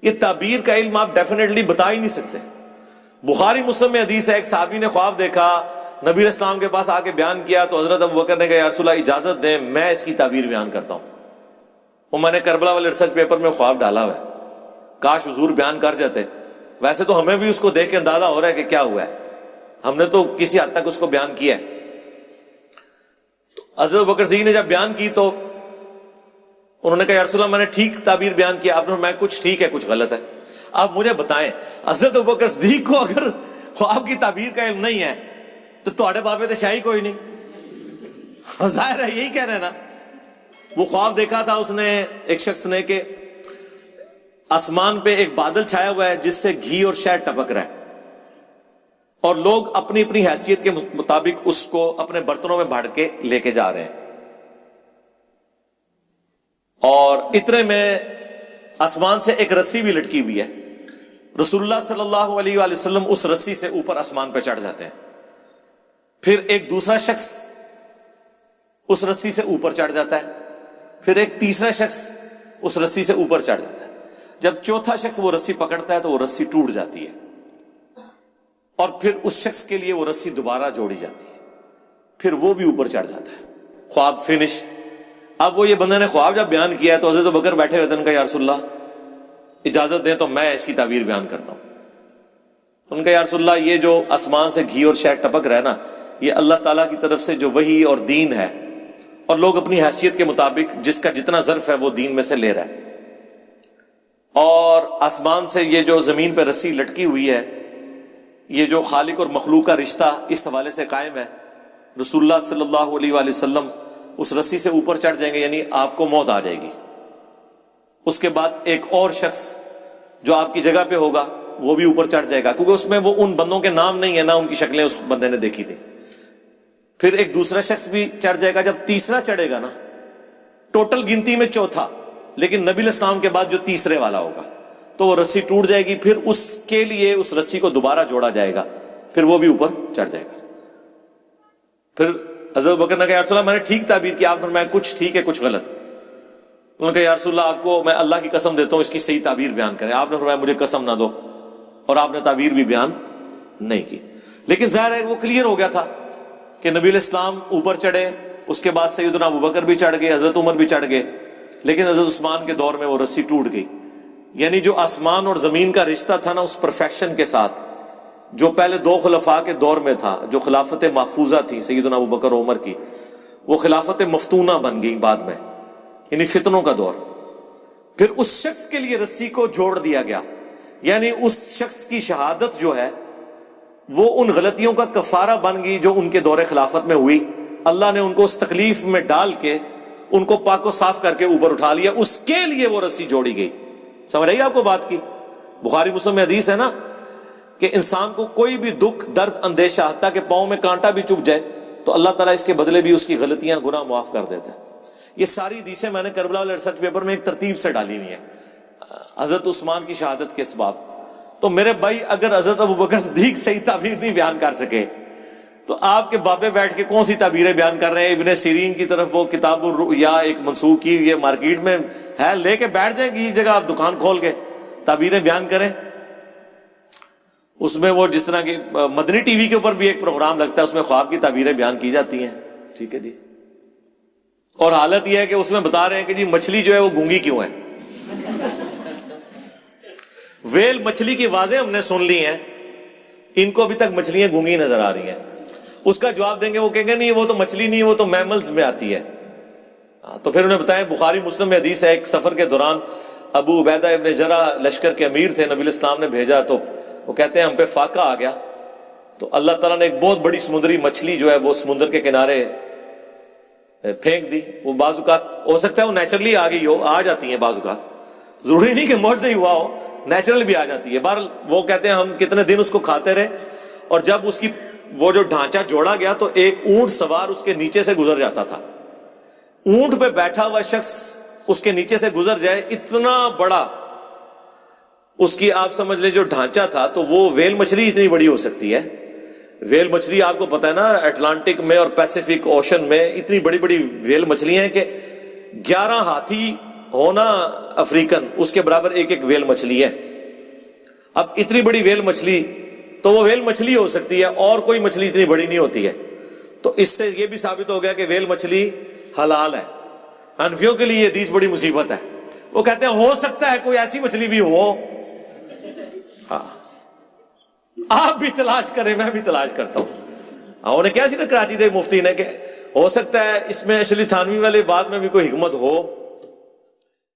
یہ تعبیر کا علم آپ ڈیفینیٹلی بتا ہی نہیں سکتے. بخاری مسلم میں حدیث ہے، ایک صحابی نے خواب دیکھا، نبی علیہ السلام کے پاس آ کے بیان کیا تو حضرت ابوبکر نے کہا یا رسول اللہ اجازت دیں میں اس کی تعبیر بیان کرتا ہوں. وہ میں نے کربلا والے ریسرچ پیپر میں خواب ڈالا ہوا ہے، کاش حضور بیان کر جاتے. ویسے تو ہمیں بھی اس کو دیکھ کے اندازہ ہو رہا ہے کہ کیا ہوا ہے، ہم نے تو کسی حد تک اس کو بیان کیا ہے. حضرت ابوبکر صدیق نے جب بیان کی تو انہوں نے کہا یا رسول اللہ میں نے ٹھیک تعبیر بیان کیا. آپ نے میں کچھ ٹھیک ہے کچھ غلط ہے، آپ مجھے بتائیں. حضرت ابوبکر صدیق کو اگر خواب کی تعبیر کا علم نہیں ہے تو تھوڑے بابے تو شاہی کوئی نہیں. ظاہر ہے یہی کہہ رہے ہیں نا. وہ خواب دیکھا تھا اس نے ایک شخص نے کہ آسمان پہ ایک بادل چھایا ہوا ہے جس سے گھی اور شہد ٹپک رہا ہے، اور لوگ اپنی اپنی حیثیت کے مطابق اس کو اپنے برتنوں میں بھر کے لے کے جا رہے ہیں. اور اتنے میں آسمان سے ایک رسی بھی لٹکی ہوئی ہے. رسول اللہ صلی اللہ علیہ وآلہ وسلم اس رسی سے اوپر آسمان پہ چڑھ جاتے ہیں. پھر ایک دوسرا شخص اس رسی سے اوپر چڑھ جاتا ہے، پھر ایک تیسرا شخص اس رسی سے اوپر چڑھ جاتا ہے. جب چوتھا شخص وہ رسی پکڑتا ہے تو وہ رسی ٹوٹ جاتی ہے، اور پھر اس شخص کے لیے وہ رسی دوبارہ جوڑی جاتی ہے، پھر وہ بھی اوپر چڑھ جاتا ہے. خواب فنش. اب وہ یہ بندے نے خواب جب بیان کیا ہے تو حضرت ابوبکر بیٹھے ہوئے تھے، ان کا یا رسول اللہ اجازت دیں تو میں اس کی تعبیر بیان کرتا ہوں. ان کا یا رسول اللہ یہ جو آسمان سے گھی اور شہد ٹپک رہا ہے نا، یہ اللہ تعالیٰ کی طرف سے جو وحی اور دین ہے، اور لوگ اپنی حیثیت کے مطابق جس کا جتنا ظرف ہے وہ دین میں سے لے رہا ہے. اور آسمان سے یہ جو زمین پہ رسی لٹکی ہوئی ہے، یہ جو خالق اور مخلوق کا رشتہ اس حوالے سے قائم ہے. رسول اللہ صلی اللہ علیہ وآلہ وسلم اس رسی سے اوپر چڑھ جائیں گے، یعنی آپ کو موت آ جائے گی. اس کے بعد ایک اور شخص جو آپ کی جگہ پہ ہوگا وہ بھی اوپر چڑھ جائے گا، کیونکہ اس میں وہ ان بندوں کے نام نہیں ہے، نہ ان کی شکلیں اس بندے نے دیکھی تھی. پھر ایک دوسرا شخص بھی چڑھ جائے گا. جب تیسرا چڑھے گا نا، ٹوٹل گنتی میں چوتھا، لیکن نبی علیہ السلام کے بعد جو تیسرے والا ہوگا تو وہ رسی ٹوٹ جائے گی، پھر اس کے لیے اس رسی کو دوبارہ جوڑا جائے گا، پھر وہ بھی اوپر چڑھ جائے گا. پھر حضرت بکر نے کہا یا رسول اللہ میں نے ٹھیک تعبیر کی. آپ نے فرمایا کچھ ٹھیک ہے کچھ غلط. انہوں نے کہا یا رسول اللہ آپ کو میں اللہ کی قسم دیتا ہوں اس کی صحیح تعبیر بیان کریں. آپ نے فرمایا مجھے قسم نہ دو، اور آپ نے تعبیر بھی بیان نہیں کی. لیکن ظاہر ہے وہ کلیئر ہو گیا تھا کہ نبی علیہ السلام اوپر چڑھے، اس کے بعد سیدنا ابوبکر بھی چڑھ گئے، حضرت عمر بھی چڑھ گئے، لیکن حضرت عثمان کے دور میں وہ رسی ٹوٹ گئی. یعنی جو آسمان اور زمین کا رشتہ تھا نا اس پرفیکشن کے ساتھ، جو پہلے دو خلفاء کے دور میں تھا، جو خلافت محفوظہ تھی سیدنا ابوبکر عمر کی، وہ خلافت مفتونہ بن گئی بعد میں، یعنی فتنوں کا دور. پھر اس شخص کے لیے رسی کو جوڑ دیا گیا، یعنی اس شخص کی شہادت جو ہے وہ ان غلطیوں کا کفارہ بن گئی جو ان کے دور خلافت میں ہوئی. اللہ نے ان کو اس تکلیف میں ڈال کے ان کو پاک و صاف کر کے اوپر اٹھا لیا، اس کے لیے وہ رسی جوڑی گئی. سمجھ آئی آپ کو بات کی؟ بخاری مسلم میں حدیث ہے نا کہ انسان کو کوئی بھی دکھ درد اندیشہ، حتیٰ کہ پاؤں میں کانٹا بھی چبھ جائے تو اللہ تعالیٰ اس کے بدلے بھی اس کی غلطیاں گناہ معاف کر دیتا ہے. یہ ساری حدیثیں میں نے کربلا والے ریسرچ پیپر میں ایک ترتیب سے ڈالی ہوئی ہیں حضرت عثمان کی شہادت کے اسباب. تو میرے بھائی اگر حضرت ابوبکر صدیق صحیح تعبیر نہیں بیان کر سکے تو آپ کے بابے بیٹھ کے کون سی تعبیریں بیان کر رہے ہیں؟ ابن سیرین کی طرف وہ کتاب الرؤیا ایک منسوخ کی یہ مارکیٹ میں ہے، لے کے بیٹھ جائیں گی جگہ آپ دکان کھول کے تعبیریں بیان کریں. اس میں وہ جس طرح کی مدنی ٹی وی کے اوپر بھی ایک پروگرام لگتا ہے، اس میں خواب کی تعبیریں بیان کی جاتی ہیں. ٹھیک ہے جی. اور حالت یہ ہے کہ اس میں بتا رہے ہیں کہ جی مچھلی جو ہے وہ گونگی کیوں ہے. ویل مچھلی کی آوازیں ہم نے سن لی ہیں، ان کو ابھی تک مچھلیاں گونگی نظر آ رہی ہیں. اس کا جواب دیں گے، وہ کہیں گے نہیں وہ تو مچھلی نہیں، وہ تو میملز میں آتی ہے. تو پھر انہیں بتائیں بخاری مسلم میں حدیث ہے، ایک سفر کے دوران ابو عبیدہ ابن جرح لشکر کے امیر تھے، نبی علیہ السلام نے بھیجا تو وہ کہتے ہیں ہم پہ فاقہ آ گیا تو اللہ تعالیٰ نے ایک بہت بڑی سمندری مچھلی جو ہے وہ سمندر کے کنارے پھینک دی. وہ بعض اوقات ہو سکتا ہے وہ نیچرلی آ گئی ہو، آ جاتی ہیں بعض اوقات، ضروری نہیں کہ موت سے ہی ہوا ہو، نیچرل بھی آ جاتی ہے. بہرحال وہ کہتے ہیں ہم کتنے دن اس کو کھاتے رہے، اور جب اس کی وہ جو ڈھانچہ جوڑا گیا تو ایک اونٹ سوار اس کے نیچے سے گزر جاتا تھا. اونٹ پہ بیٹھا ہوا شخص اس کے نیچے سے گزر جائے، اتنا بڑا اس کی آپ سمجھ لیں جو ڈھانچہ تھا، تو وہ ویل مچھلی اتنی بڑی ہو سکتی ہے. ویل مچھلی آپ کو پتا ہے نا اٹلانٹک میں اور پیسیفک اوشن میں اتنی بڑی بڑی ویل مچھلیاں ہیں کہ 11 ہاتھی ہونا افریقن، اس کے برابر ایک ایک ویل مچھلی ہے۔ اب اتنی بڑی ویل مچھلی تو وہ ویل مچھلی ہو سکتی ہے، اور کوئی مچھلی اتنی بڑی نہیں ہوتی ہے۔ تو اس سے یہ بھی ثابت ہو گیا کہ ویل مچھلی حلال ہے۔ حنفیوں کے لیے یہ حدیث بڑی مصیبت ہے، وہ کہتے ہیں ہو سکتا ہے کوئی ایسی مچھلی بھی ہو۔ ہاں آپ بھی تلاش کریں، میں بھی تلاش کرتا ہوں۔ انہیں کیا سی نا کراچی دے مفتی نے کہ ہو سکتا ہے اس میں اشلی تھانوی والے بات میں بھی کوئی حکمت ہو۔